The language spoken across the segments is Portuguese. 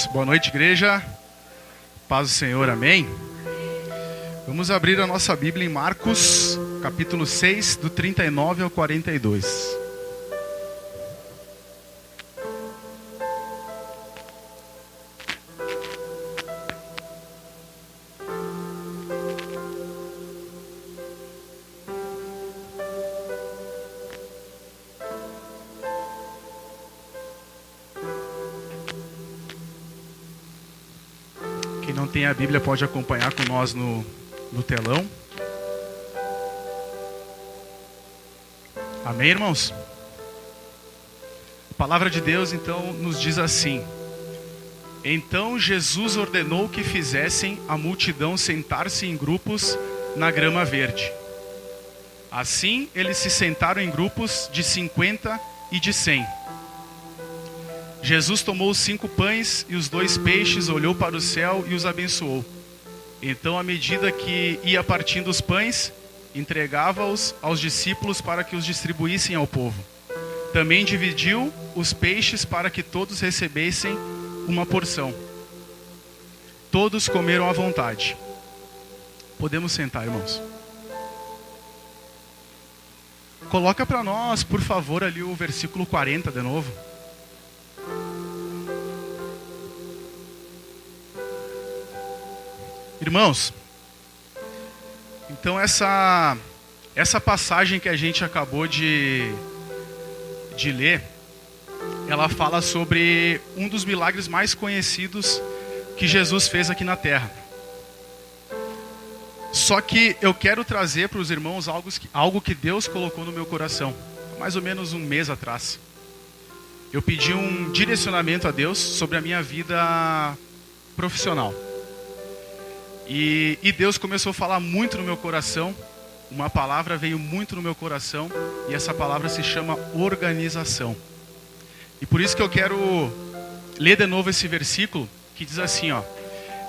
irmãos, boa noite, igreja. Paz do Senhor, amém. Vamos abrir a nossa Bíblia em Marcos, capítulo 6, do 39 ao 42. Quem não tem a Bíblia pode acompanhar com nós no telão. Amém, irmãos? A palavra de Deus então nos diz assim: Então Jesus ordenou que fizessem a multidão sentar-se em grupos na grama verde. Assim eles se sentaram em grupos de 50 e de 100. Jesus tomou os 5 pães e os 2 peixes, olhou para o céu e os abençoou. Então, à medida que ia partindo os pães, entregava-os aos discípulos para que os distribuíssem ao povo. Também dividiu os peixes para que todos recebessem uma porção. Todos comeram à vontade. Podemos sentar, irmãos. Coloca para nós, por favor, ali o versículo 40 de novo. Irmãos, então essa passagem que a gente acabou de ler, ela fala sobre um dos milagres mais conhecidos que Jesus fez aqui na terra. Só que eu quero trazer para os irmãos algo que Deus colocou no meu coração, mais ou menos um mês atrás. Eu pedi um direcionamento a Deus sobre a minha vida profissional. E Deus começou a falar muito no meu coração. Uma palavra veio muito no meu coração. E essa palavra se chama organização. E por isso que eu quero ler de novo esse versículo, que diz assim, ó: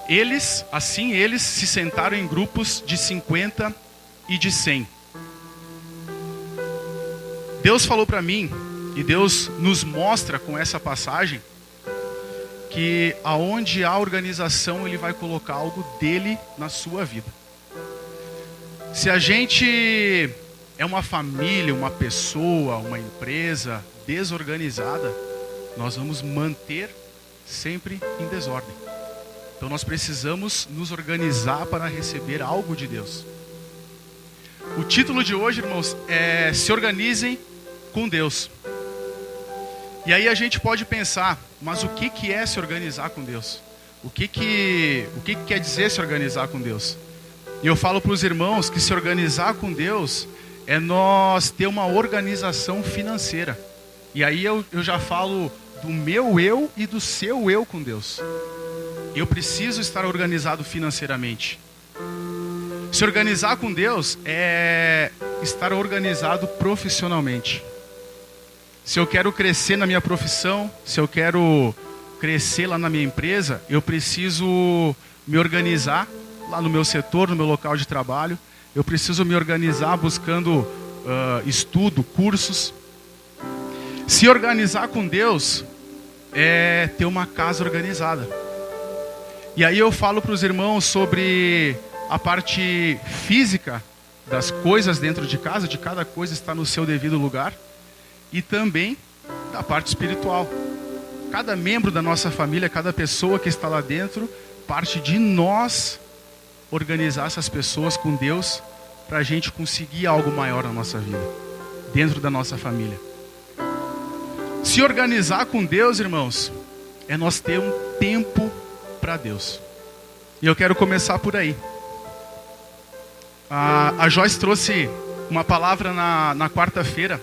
Eles se sentaram em grupos de 50 e de 100. Deus falou para mim, e Deus nos mostra com essa passagem, que aonde há organização, Ele vai colocar algo dele na sua vida. Se a gente é uma família, uma pessoa, uma empresa desorganizada, nós vamos manter sempre em desordem. Então nós precisamos nos organizar para receber algo de Deus. O título de hoje, irmãos, é Se Organizem com Deus. E aí a gente pode pensar, mas o que é se organizar com Deus? O que quer dizer se organizar com Deus? E eu falo para os irmãos que se organizar com Deus é nós ter uma organização financeira. E aí eu já falo do meu eu e do seu eu com Deus. Eu preciso estar organizado financeiramente. Se organizar com Deus é estar organizado profissionalmente. Se eu quero crescer na minha profissão, se eu quero crescer lá na minha empresa, eu preciso me organizar lá no meu setor, no meu local de trabalho. Eu preciso me organizar buscando estudo, cursos. Se organizar com Deus é ter uma casa organizada. E aí eu falo para os irmãos sobre a parte física das coisas dentro de casa, de cada coisa estar no seu devido lugar. E também da parte espiritual. Cada membro da nossa família, cada pessoa que está lá dentro, parte de nós organizar essas pessoas com Deus para a gente conseguir algo maior na nossa vida, dentro da nossa família. Se organizar com Deus, irmãos, é nós ter um tempo para Deus. E eu quero começar por aí. A Joyce trouxe uma palavra na quarta-feira.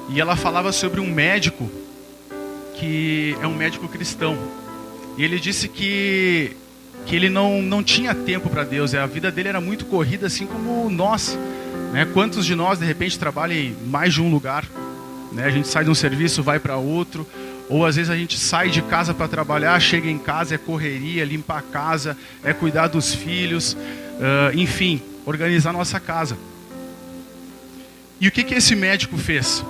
E ela falava sobre um médico, que é um médico cristão. E ele disse que ele não tinha tempo para Deus. A vida dele era muito corrida, assim como nós. Né? Quantos de nós, de repente, trabalham em mais de um lugar? Né? A gente sai de um serviço, vai para outro. Ou às vezes a gente sai de casa para trabalhar, chega em casa, é correria, limpar a casa, é cuidar dos filhos. Enfim, organizar a nossa casa. E o que esse médico fez?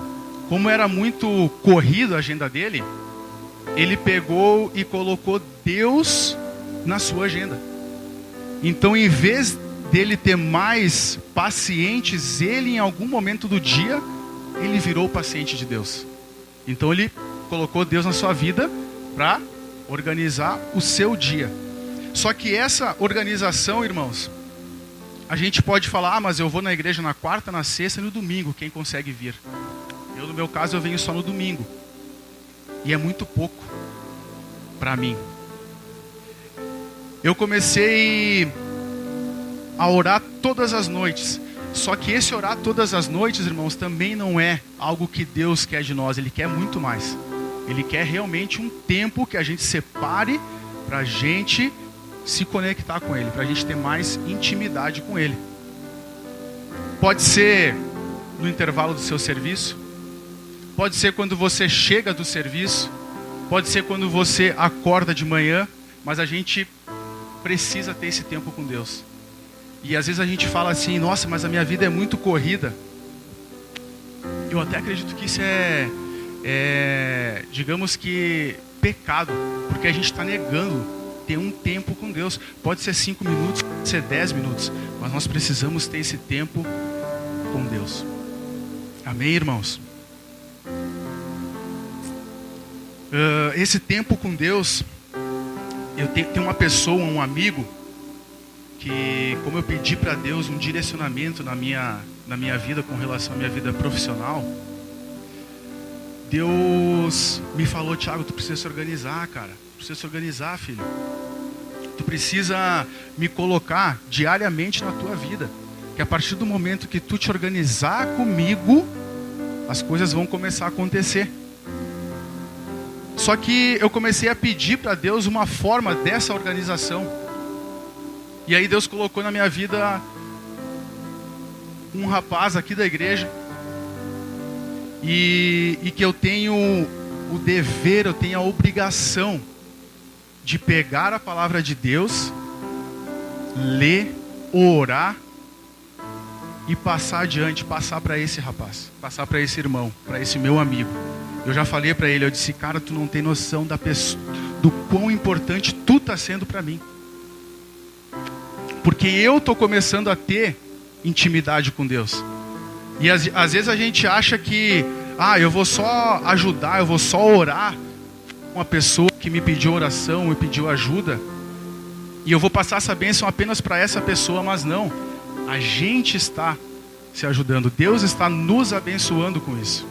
Como era muito corrido a agenda dele, ele pegou e colocou Deus na sua agenda. Então, em vez dele ter mais pacientes, ele em algum momento do dia, ele virou o paciente de Deus. Então ele colocou Deus na sua vida para organizar o seu dia. Só que essa organização, irmãos, a gente pode falar, mas eu vou na igreja na quarta, na sexta e no domingo, quem consegue vir? Eu, no meu caso, eu venho só no domingo. E é muito pouco para mim. Eu comecei a orar todas as noites. Só que esse orar todas as noites, irmãos, também não é algo que Deus quer de nós. Ele quer muito mais. Ele quer realmente um tempo que a gente separe para a gente se conectar com Ele, para a gente ter mais intimidade com Ele. Pode ser no intervalo do seu serviço, pode ser quando você chega do serviço, pode ser quando você acorda de manhã, mas a gente precisa ter esse tempo com Deus. E às vezes a gente fala assim, nossa, mas a minha vida é muito corrida. Eu até acredito que isso digamos que, pecado, porque a gente está negando ter um tempo com Deus. Pode ser 5 minutos, pode ser 10 minutos, mas nós precisamos ter esse tempo com Deus. Amém, irmãos? Esse tempo com Deus, eu tenho uma pessoa, um amigo, que, como eu pedi para Deus um direcionamento na minha vida com relação à minha vida profissional, Deus me falou, Thiago, tu precisa se organizar, cara. Tu precisa se organizar, filho. Tu precisa me colocar diariamente na tua vida. Que a partir do momento que tu te organizar comigo, as coisas vão começar a acontecer. Só que eu comecei a pedir para Deus uma forma dessa organização. E aí Deus colocou na minha vida um rapaz aqui da igreja. E que eu tenho o dever, eu tenho a obrigação de pegar a palavra de Deus, ler, orar e passar adiante, passar para esse rapaz, passar para esse irmão, para esse meu amigo. Eu já falei para ele, eu disse, cara, tu não tem noção do quão importante tu tá sendo para mim. Porque eu tô começando a ter intimidade com Deus. E às vezes a gente acha que, eu vou só ajudar, eu vou só orar uma pessoa que me pediu oração, me pediu ajuda, e eu vou passar essa bênção apenas para essa pessoa, mas não. A gente está se ajudando, Deus está nos abençoando com isso.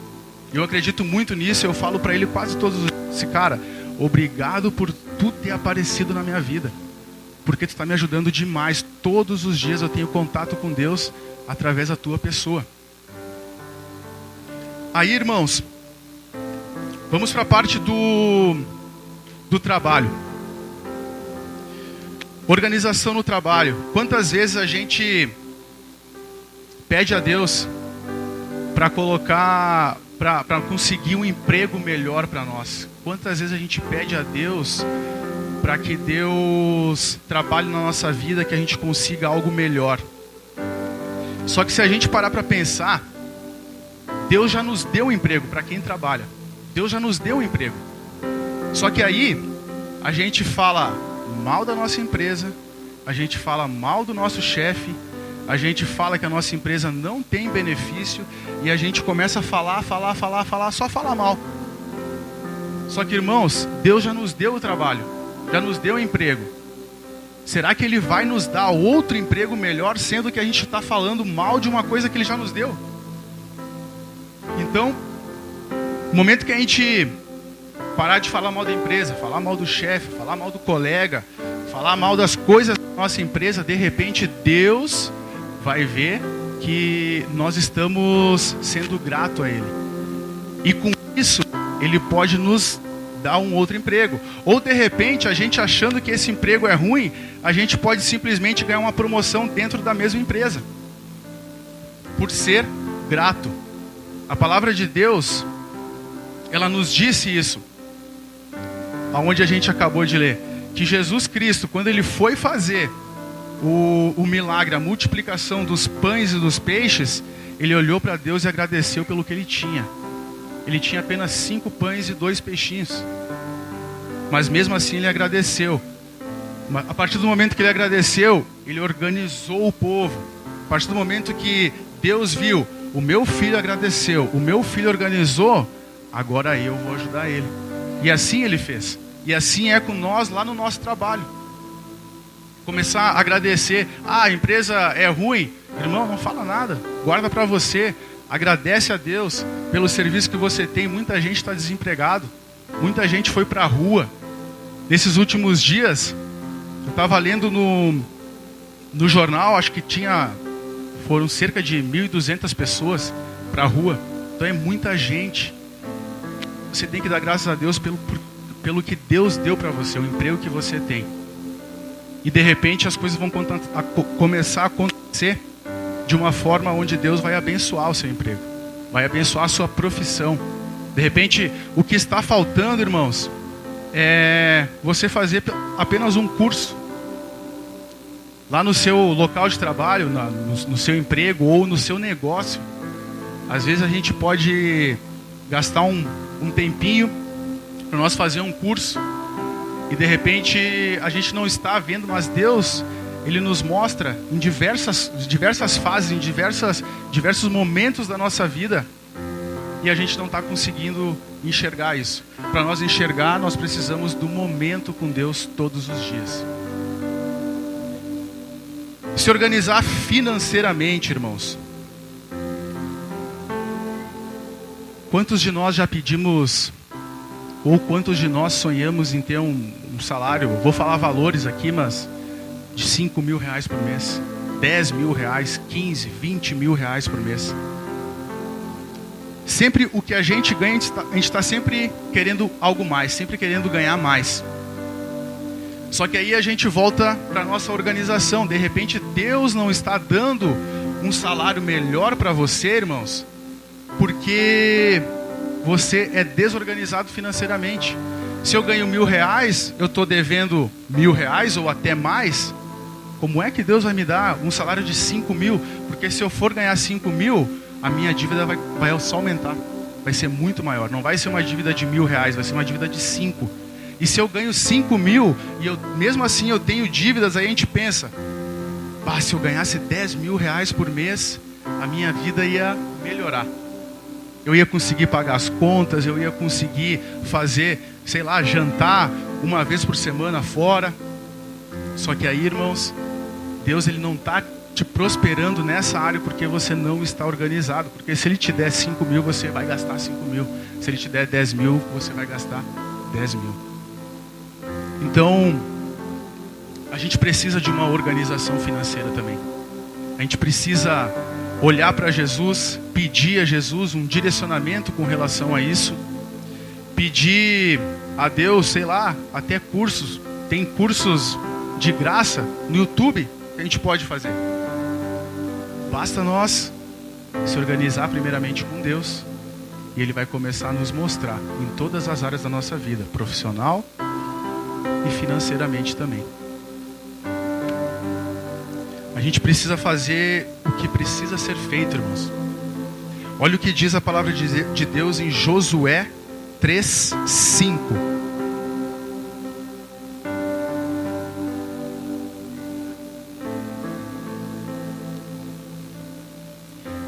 Eu acredito muito nisso, eu falo para ele quase todos os dias, cara, obrigado por tu ter aparecido na minha vida, porque tu está me ajudando demais. Todos os dias eu tenho contato com Deus através da tua pessoa. Aí, irmãos, vamos para a parte do trabalho. Organização no trabalho. Quantas vezes a gente pede a Deus para colocar, para conseguir um emprego melhor para nós? Quantas vezes a gente pede a Deus para que Deus trabalhe na nossa vida, que a gente consiga algo melhor? Só que se a gente parar para pensar, Deus já nos deu um emprego para quem trabalha. Deus já nos deu um emprego. Só que aí a gente fala mal da nossa empresa, a gente fala mal do nosso chefe, a gente fala que a nossa empresa não tem benefício, e a gente começa a falar, só falar mal. Só que, irmãos, Deus já nos deu o trabalho, já nos deu o emprego. Será que Ele vai nos dar outro emprego melhor, sendo que a gente está falando mal de uma coisa que Ele já nos deu? Então, no momento que a gente parar de falar mal da empresa, falar mal do chefe, falar mal do colega, falar mal das coisas da nossa empresa, de repente Deus vai ver que nós estamos sendo gratos a Ele. E com isso, Ele pode nos dar um outro emprego. Ou de repente, a gente achando que esse emprego é ruim, a gente pode simplesmente ganhar uma promoção dentro da mesma empresa. Por ser grato. A palavra de Deus, ela nos disse isso, aonde a gente acabou de ler, que Jesus Cristo, quando Ele foi fazer o milagre, a multiplicação dos pães e dos peixes, Ele olhou para Deus e agradeceu pelo que Ele tinha. Ele tinha apenas 5 pães e 2 peixinhos. Mas mesmo assim ele agradeceu. A partir do momento que ele agradeceu, ele organizou o povo. A partir do momento que Deus viu, o meu filho agradeceu, o meu filho organizou, agora eu vou ajudar ele. E assim ele fez. E assim é com nós lá no nosso trabalho. Começar a agradecer. Ah, a empresa é ruim. Irmão, não fala nada. Guarda para você. Agradece a Deus pelo serviço que você tem. Muita gente está desempregado. Muita gente foi para a rua. Nesses últimos dias, eu estava lendo no jornal, acho que foram cerca de 1.200 pessoas para a rua. Então é muita gente. Você tem que dar graças a Deus pelo que Deus deu para você, o emprego que você tem. E de repente as coisas vão começar a acontecer de uma forma onde Deus vai abençoar o seu emprego, vai abençoar a sua profissão. De repente, o que está faltando, irmãos, é você fazer apenas um curso lá no seu local de trabalho, no seu emprego ou no seu negócio. Às vezes a gente pode gastar um tempinho para nós fazer um curso e de repente a gente não está vendo, mas Deus, Ele nos mostra em diversas fases, em diversos momentos da nossa vida, e a gente não está conseguindo enxergar isso. Para nós enxergar, nós precisamos do momento com Deus todos os dias. Se organizar financeiramente, irmãos. Quantos de nós já pedimos, ou quantos de nós sonhamos em ter um salário, vou falar valores aqui, mas de 5 mil reais por mês, 10 mil reais, 15, 20 mil reais por mês. Sempre o que a gente ganha, a gente está sempre querendo algo mais, sempre querendo ganhar mais. Só que aí a gente volta para a nossa organização. De repente Deus não está dando um salário melhor para você, irmãos, porque você é desorganizado financeiramente. Se eu ganho 1.000 reais, eu estou devendo 1.000 reais ou até mais. Como é que Deus vai me dar um salário de 5 mil? Porque se eu for ganhar 5 mil, a minha dívida vai só aumentar. Vai ser muito maior. Não vai ser uma dívida de 1.000 reais, vai ser uma dívida de 5. E se eu ganho 5 mil e mesmo assim eu tenho dívidas, aí a gente pensa, se eu ganhasse 10 mil reais por mês, a minha vida ia melhorar. Eu ia conseguir pagar as contas, eu ia conseguir fazer, jantar uma vez por semana fora. Só que aí, irmãos, Deus, Ele não está te prosperando nessa área porque você não está organizado. Porque se Ele te der 5 mil, você vai gastar 5 mil. Se Ele te der 10 mil, você vai gastar 10 mil. Então, a gente precisa de uma organização financeira também. A gente precisa olhar para Jesus, pedir a Jesus um direcionamento com relação a isso. Pedir a Deus, até cursos. Tem cursos de graça no YouTube que a gente pode fazer. Basta nós se organizar primeiramente com Deus, e Ele vai começar a nos mostrar em todas as áreas da nossa vida, profissional e financeiramente também. A gente precisa fazer o que precisa ser feito, irmãos. Olha o que diz a palavra de Deus em Josué 3:5.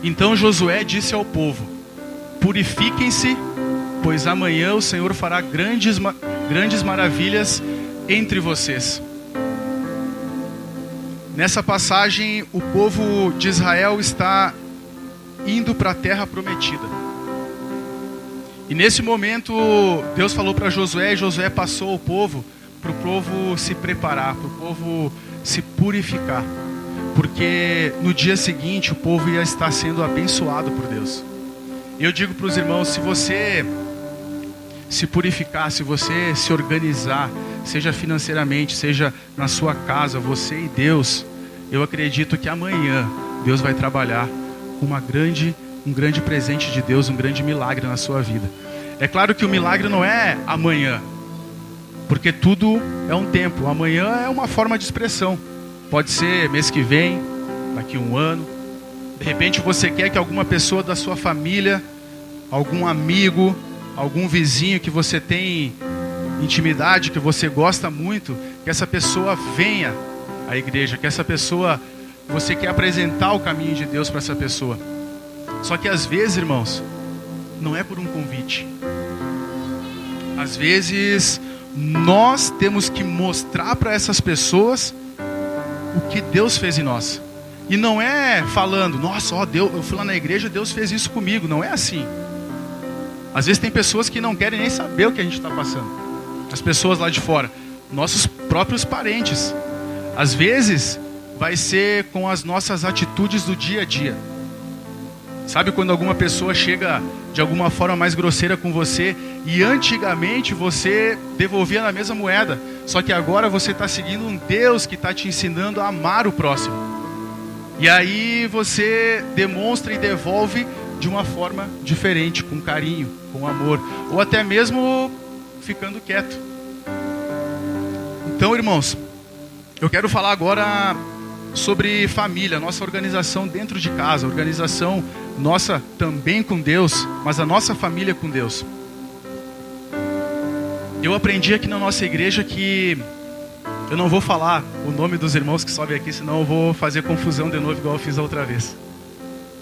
Então Josué disse ao povo: purifiquem-se, pois amanhã o Senhor fará grandes maravilhas entre vocês. Nessa passagem, o povo de Israel está indo para a terra prometida. E nesse momento, Deus falou para Josué, e Josué passou o povo, para o povo se preparar, para o povo se purificar. Porque no dia seguinte, o povo ia estar sendo abençoado por Deus. E eu digo para os irmãos, se você se purificar, se você se organizar, seja financeiramente, seja na sua casa, você e Deus, eu acredito que amanhã Deus vai trabalhar com um grande presente de Deus, um grande milagre na sua vida. É claro que o milagre não é amanhã, porque tudo é um tempo. Amanhã é uma forma de expressão. Pode ser mês que vem, daqui a um ano. De repente você quer que alguma pessoa da sua família, algum amigo, algum vizinho que você tem intimidade, que você gosta muito, que essa pessoa venha à igreja, que essa pessoa, você quer apresentar o caminho de Deus para essa pessoa. Só que às vezes, irmãos, não é por um convite. Às vezes nós temos que mostrar para essas pessoas o que Deus fez em nós. E não é falando, nossa, ó, Deus, eu fui lá na igreja, Deus fez isso comigo. Não é assim. Às vezes tem pessoas que não querem nem saber o que a gente está passando. As pessoas lá de fora, nossos próprios parentes. Às vezes vai ser com as nossas atitudes do dia a dia. Sabe quando alguma pessoa chega de alguma forma mais grosseira com você e antigamente você devolvia na mesma moeda, só que agora você está seguindo um Deus que está te ensinando a amar o próximo. E aí você demonstra e devolve de uma forma diferente, com carinho, com amor, ou até mesmo ficando quieto. Então, irmãos, eu quero falar agora sobre família, nossa organização dentro de casa, organização nossa também com Deus, mas a nossa família com Deus. Eu aprendi aqui na nossa igreja que eu não vou falar o nome dos irmãos que sobem aqui, senão eu vou fazer confusão de novo, igual eu fiz a outra vez.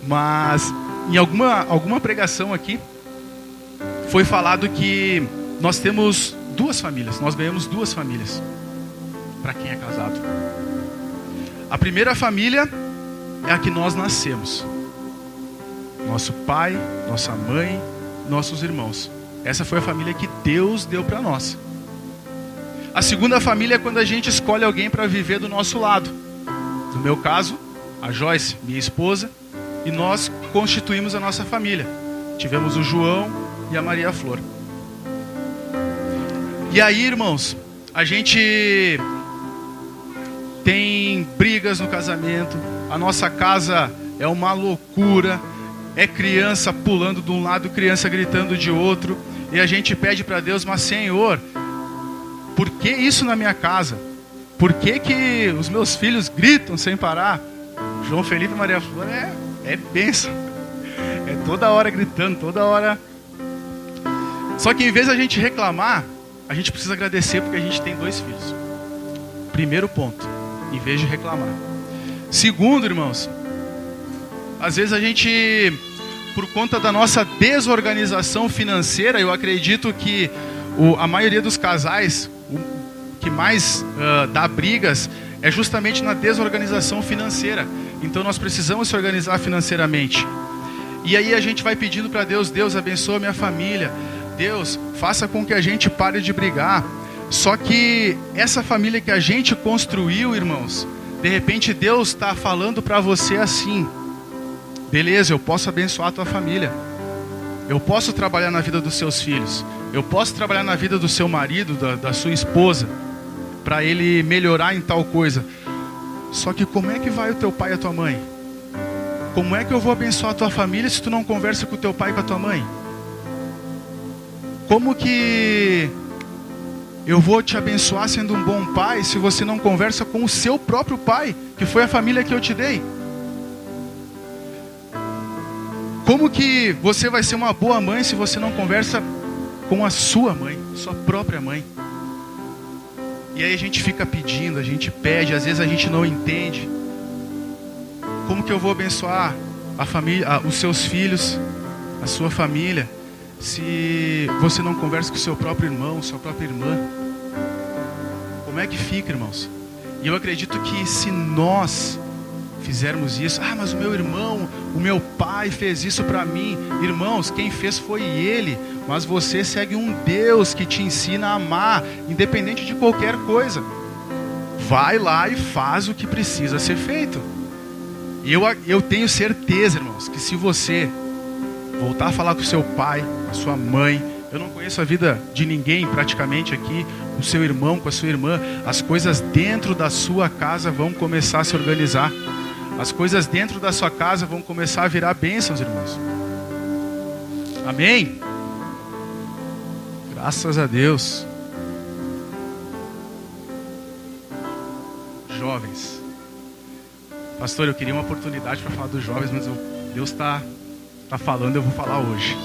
Mas em alguma pregação aqui foi falado que nós temos duas famílias, nós ganhamos duas famílias para quem é casado. A primeira família é a que nós nascemos. Nosso pai, nossa mãe, nossos irmãos. Essa foi a família que Deus deu para nós. A segunda família é quando a gente escolhe alguém para viver do nosso lado. No meu caso, a Joyce, minha esposa, e nós constituímos a nossa família. Tivemos o João e a Maria Flor. E aí, irmãos, a gente tem brigas no casamento, a nossa casa é uma loucura, é criança pulando de um lado, criança gritando de outro, e a gente pede para Deus, mas Senhor, por que isso na minha casa? Por que os meus filhos gritam sem parar? João Felipe e Maria Flor é bênção, é toda hora gritando, toda hora. Só que em vez de a gente reclamar, a gente precisa agradecer porque a gente tem 2 filhos. Primeiro ponto, em vez de reclamar. Segundo, irmãos, às vezes a gente, por conta da nossa desorganização financeira, eu acredito que a maioria dos casais, o que mais dá brigas, é justamente na desorganização financeira. Então nós precisamos se organizar financeiramente. E aí a gente vai pedindo para Deus, Deus abençoa minha família, Deus faça com que a gente pare de brigar. Só que essa família que a gente construiu, irmãos, de repente Deus está falando para você assim: beleza, eu posso abençoar a tua família, eu posso trabalhar na vida dos seus filhos, eu posso trabalhar na vida do seu marido, da sua esposa, para ele melhorar em tal coisa. Só que como é que vai o teu pai e a tua mãe? Como é que eu vou abençoar a tua família se tu não conversa com o teu pai e com a tua mãe? Como que eu vou te abençoar sendo um bom pai se você não conversa com o seu próprio pai, que foi a família que eu te dei? Como que você vai ser uma boa mãe se você não conversa com a sua mãe, sua própria mãe? E aí a gente fica pedindo, a gente pede, às vezes a gente não entende. Como que eu vou abençoar a família, os seus filhos, a sua família, se você não conversa com o seu próprio irmão, sua própria irmã? Como é que fica, irmãos? E eu acredito que se nós fizermos isso, mas o meu irmão, o meu pai fez isso para mim. Irmãos, quem fez foi ele, mas você segue um Deus que te ensina a amar, independente de qualquer coisa. Vai lá e faz o que precisa ser feito. E eu tenho certeza, irmãos, que se você voltar a falar com o seu pai, com a sua mãe, eu não conheço a vida de ninguém praticamente aqui, com o seu irmão, com a sua irmã, as coisas dentro da sua casa vão começar a se organizar. As coisas dentro da sua casa vão começar a virar bênçãos, irmãos. Amém? Graças a Deus. Jovens. Pastor, eu queria uma oportunidade para falar dos jovens, mas Deus está falando, eu vou falar hoje.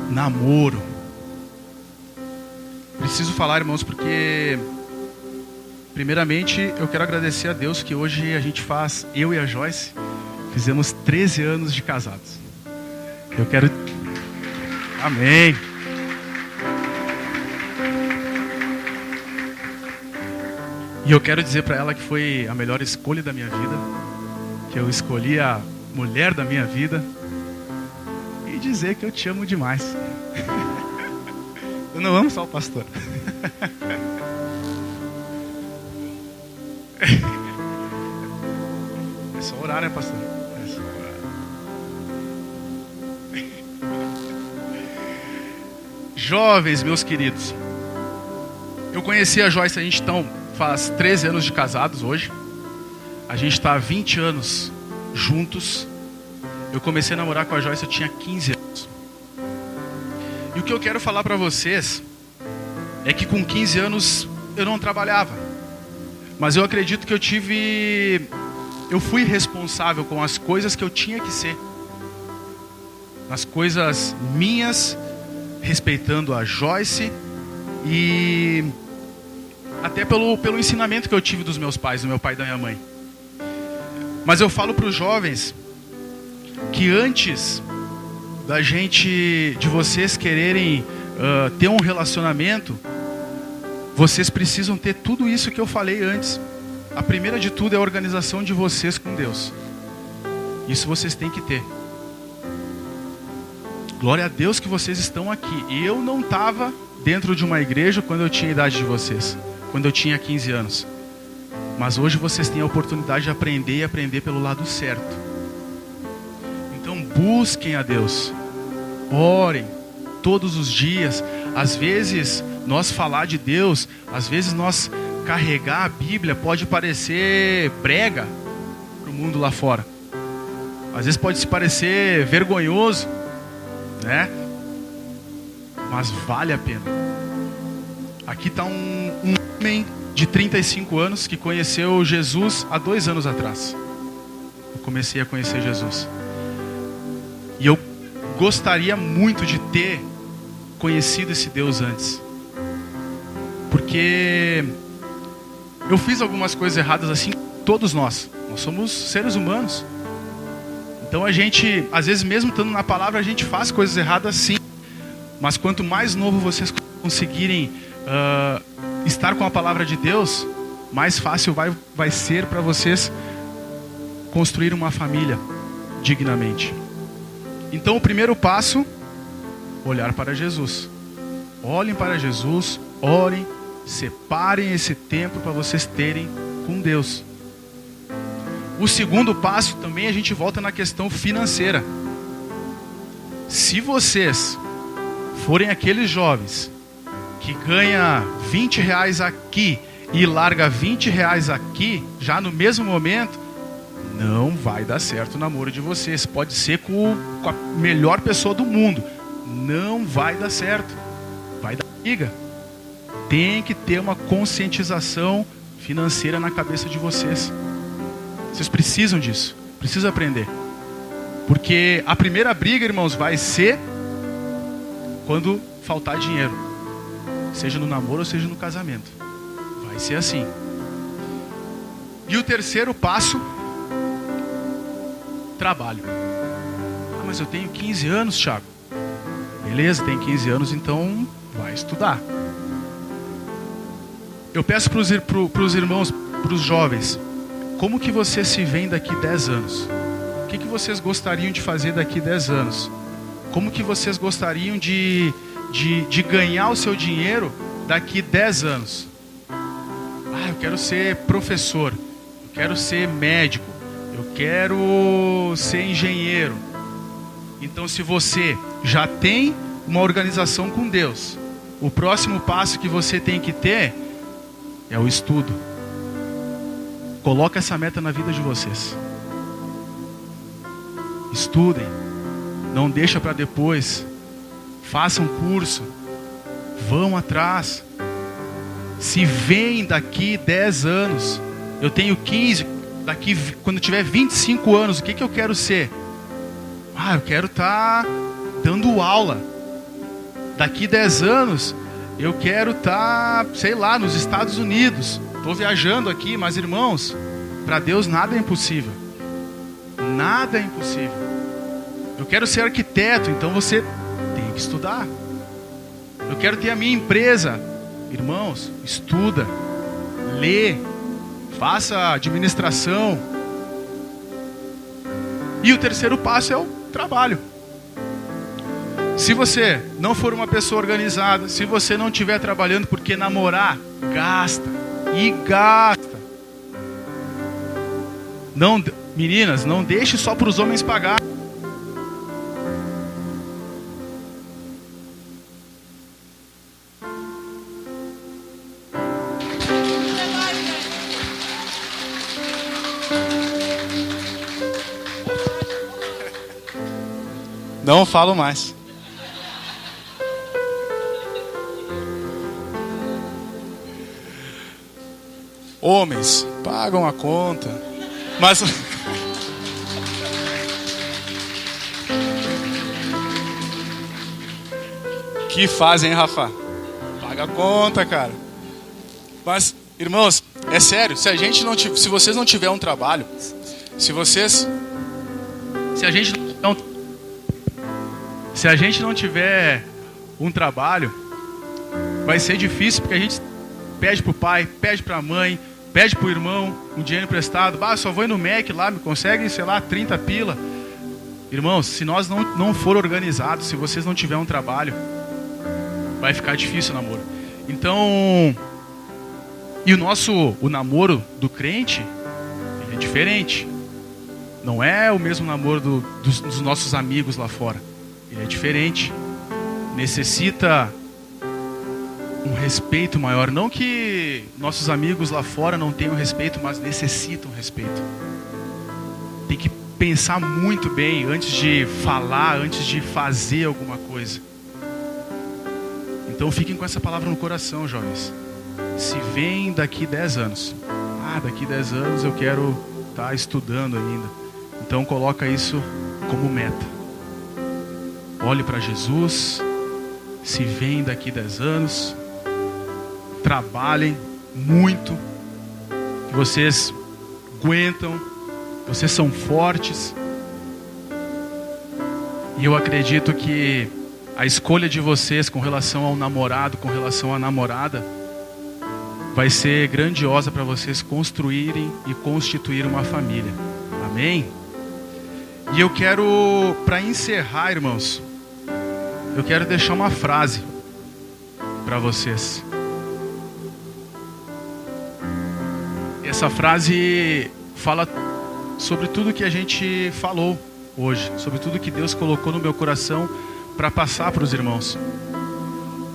namoro. Preciso falar, irmãos, porque primeiramente eu quero agradecer a Deus que hoje a gente faz, eu e a Joyce, fizemos 13 anos de casados. Eu quero... Amém. E eu quero dizer para ela que foi a melhor escolha da minha vida, que eu escolhi a mulher da minha vida, e dizer que eu te amo demais. Eu não amo só o pastor. É só orar, né, pastor? É só orar. Jovens, meus queridos, eu conheci a Joyce, a gente faz 13 anos de casados hoje. A gente está há 20 anos juntos. Eu comecei a namorar com a Joyce, eu tinha 15 anos. E o que eu quero falar para vocês é que com 15 anos eu não trabalhava. Mas eu acredito que eu fui responsável com as coisas que eu tinha que ser. Nas coisas minhas, respeitando a Joyce e até pelo ensinamento que eu tive dos meus pais, do meu pai e da minha mãe. Mas eu falo para os jovens que antes de vocês quererem ter um relacionamento, vocês precisam ter tudo isso que eu falei antes. A primeira de tudo é a organização de vocês com Deus. Isso vocês têm que ter. Glória a Deus que vocês estão aqui. E eu não estava dentro de uma igreja quando eu tinha a idade de vocês, quando eu tinha 15 anos. Mas hoje vocês têm a oportunidade de aprender e aprender pelo lado certo. Então busquem a Deus. Orem todos os dias. Às vezes nós falar de Deus, às vezes nós carregar a Bíblia pode parecer brega para o mundo lá fora. Às vezes pode se parecer vergonhoso, né? Mas vale a pena. Aqui está um homem de 35 anos que conheceu Jesus há 2 anos atrás. Eu comecei a conhecer Jesus. E eu gostaria muito de ter conhecido esse Deus antes. Porque eu fiz algumas coisas erradas assim, todos nós. Nós somos seres humanos. Então a gente, às vezes mesmo estando na palavra, a gente faz coisas erradas sim. Mas quanto mais novo vocês conseguirem estar com a palavra de Deus, mais fácil vai ser para vocês construir uma família dignamente. Então o primeiro passo, olhar para Jesus. Olhem para Jesus, orem, separem esse tempo para vocês terem com Deus. O segundo passo também a gente volta na questão financeira. Se vocês forem aqueles jovens que ganha R$20 aqui e larga R$20 aqui, já no mesmo momento, não vai dar certo o namoro de vocês. Pode ser com a melhor pessoa do mundo, não vai dar certo, vai dar briga. Tem que ter uma conscientização financeira na cabeça de vocês. Vocês precisam disso, precisam aprender. Porque a primeira briga, irmãos, vai ser quando faltar dinheiro, seja no namoro ou seja no casamento. Vai ser assim. E o terceiro passo, trabalho. Ah, mas eu tenho 15 anos, Thiago. Beleza, tem 15 anos, então vai estudar. Eu peço para os irmãos, para os jovens, como que vocês se veem daqui 10 anos? O que vocês gostariam de fazer daqui 10 anos? Como que vocês gostariam de ganhar o seu dinheiro daqui 10 anos? Ah, eu quero ser professor, eu quero ser médico, eu quero ser engenheiro. Então, se você já tem uma organização com Deus, o próximo passo que você tem que ter é o estudo. Coloca essa meta na vida de vocês. Estudem, não deixa para depois. Façam curso, vão atrás. Se vem daqui 10 anos, eu tenho 15, daqui quando tiver 25 anos, o que eu quero ser? Ah, eu quero estar dando aula. Daqui 10 anos eu quero estar, sei lá, nos Estados Unidos. Estou viajando aqui, mas irmãos, para Deus nada é impossível. Nada é impossível. Eu quero ser arquiteto, então você tem que estudar. Eu quero ter a minha empresa. Irmãos, estuda, lê, faça administração. E o terceiro passo é o trabalho. Se você não for uma pessoa organizada, se você não estiver trabalhando, porque namorar gasta e gasta. Não, meninas, não deixe só para os homens pagar. Não falo mais. Homens, pagam a conta. Mas que fazem, Rafa? Paga a conta, cara. Mas, irmãos, é sério, se vocês não tiverem um trabalho, se a gente não tiver um trabalho, vai ser difícil, porque a gente pede pro pai, pede pra mãe, pede pro irmão um dinheiro emprestado. Só vou ir no Mac lá, me consegue, sei lá, 30 pila. Irmãos, se nós não for organizados, se vocês não tiverem um trabalho, vai ficar difícil o namoro. Então, e o namoro do crente, ele é diferente. Não é o mesmo namoro dos nossos amigos lá fora. Ele é diferente. Necessita um respeito maior. Não que nossos amigos lá fora não tenham respeito, mas necessitam respeito. Tem que pensar muito bem antes de falar, antes de fazer alguma coisa. Então fiquem com essa palavra no coração, jovens. Se vem daqui 10 anos. Daqui 10 anos eu quero estar estudando ainda. Então coloca isso como meta. Olhe para Jesus. Se vem daqui 10 anos. Trabalhem muito. Que vocês aguentam. Vocês são fortes. E eu acredito que a escolha de vocês com relação ao namorado, com relação à namorada, vai ser grandiosa para vocês construírem e constituir uma família. Amém? E eu quero, para encerrar, irmãos, eu quero deixar uma frase para vocês. Essa frase fala sobre tudo que a gente falou hoje, sobre tudo que Deus colocou no meu coração para passar para os irmãos.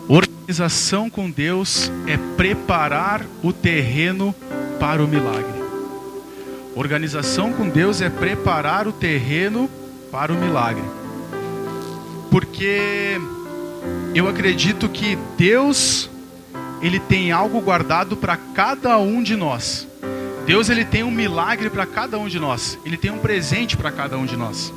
Organização com Deus é preparar o terreno para o milagre. Organização com Deus é preparar o terreno para o milagre. Porque eu acredito que Deus, Ele tem algo guardado para cada um de nós. Deus, Ele tem um milagre para cada um de nós. Ele tem um presente para cada um de nós.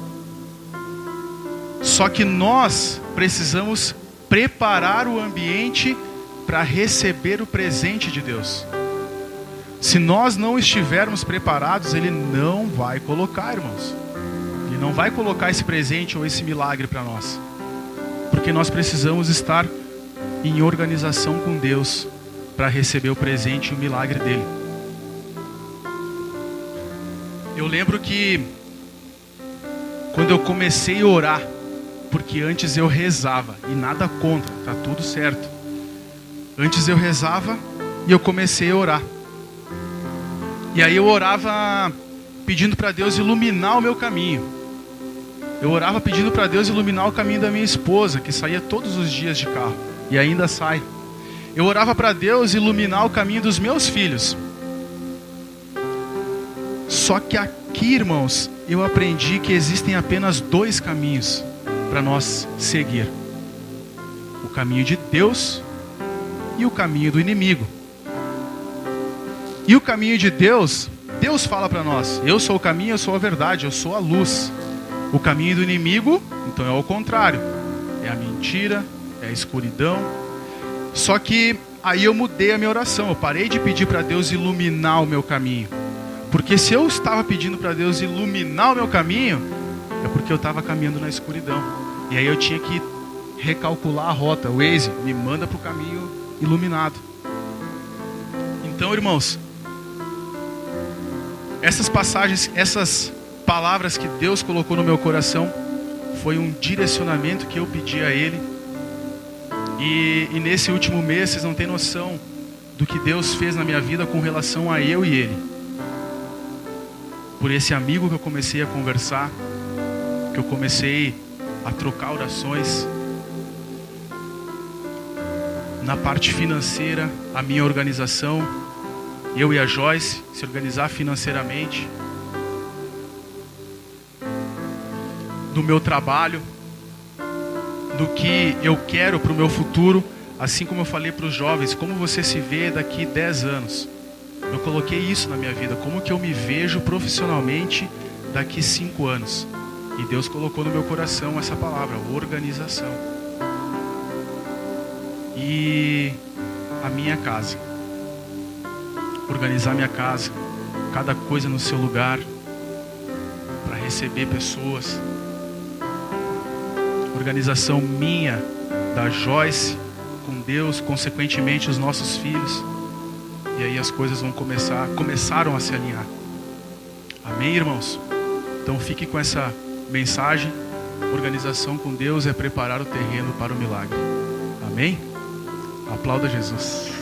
Só que nós precisamos preparar o ambiente para receber o presente de Deus. Se nós não estivermos preparados, Ele não vai colocar, irmãos. Ele não vai colocar esse presente ou esse milagre para nós. Porque nós precisamos estar em organização com Deus para receber o presente e o milagre dele. Eu lembro que quando eu comecei a orar, porque antes eu rezava, e nada contra, tá tudo certo. Antes eu rezava e eu comecei a orar. E aí eu orava pedindo para Deus iluminar o meu caminho. Eu orava pedindo para Deus iluminar o caminho da minha esposa, que saía todos os dias de carro, e ainda sai. Eu orava para Deus iluminar o caminho dos meus filhos. Só que aqui, irmãos, eu aprendi que existem apenas 2 caminhos para nós seguir: o caminho de Deus e o caminho do inimigo. E o caminho de Deus, Deus fala para nós: eu sou o caminho, eu sou a verdade, eu sou a luz. O caminho do inimigo, então, é o contrário: é a mentira, é a escuridão. Só que aí eu mudei a minha oração, eu parei de pedir para Deus iluminar o meu caminho. Porque se eu estava pedindo para Deus iluminar o meu caminho, é porque eu estava caminhando na escuridão. E aí eu tinha que recalcular a rota. O Waze me manda para o caminho iluminado. Então, irmãos, essas passagens, essas palavras que Deus colocou no meu coração, foi um direcionamento que eu pedi a Ele. E nesse último mês, vocês não têm noção do que Deus fez na minha vida com relação a eu e Ele. Por esse amigo que eu comecei a conversar, que eu comecei a trocar orações. Na parte financeira, a minha organização, eu e a Joyce, se organizar financeiramente. No meu trabalho, do que eu quero para o meu futuro, assim como eu falei para os jovens, como você se vê daqui 10 anos. Eu coloquei isso na minha vida, como que eu me vejo profissionalmente daqui 5 anos. E Deus colocou no meu coração essa palavra, organização. E a minha casa. Organizar minha casa, cada coisa no seu lugar, para receber pessoas. Organização minha, da Joyce, com Deus, consequentemente os nossos filhos. E aí as coisas começaram a se alinhar. Amém, irmãos? Então fique com essa mensagem. Organização com Deus é preparar o terreno para o milagre. Amém? Aplauda Jesus.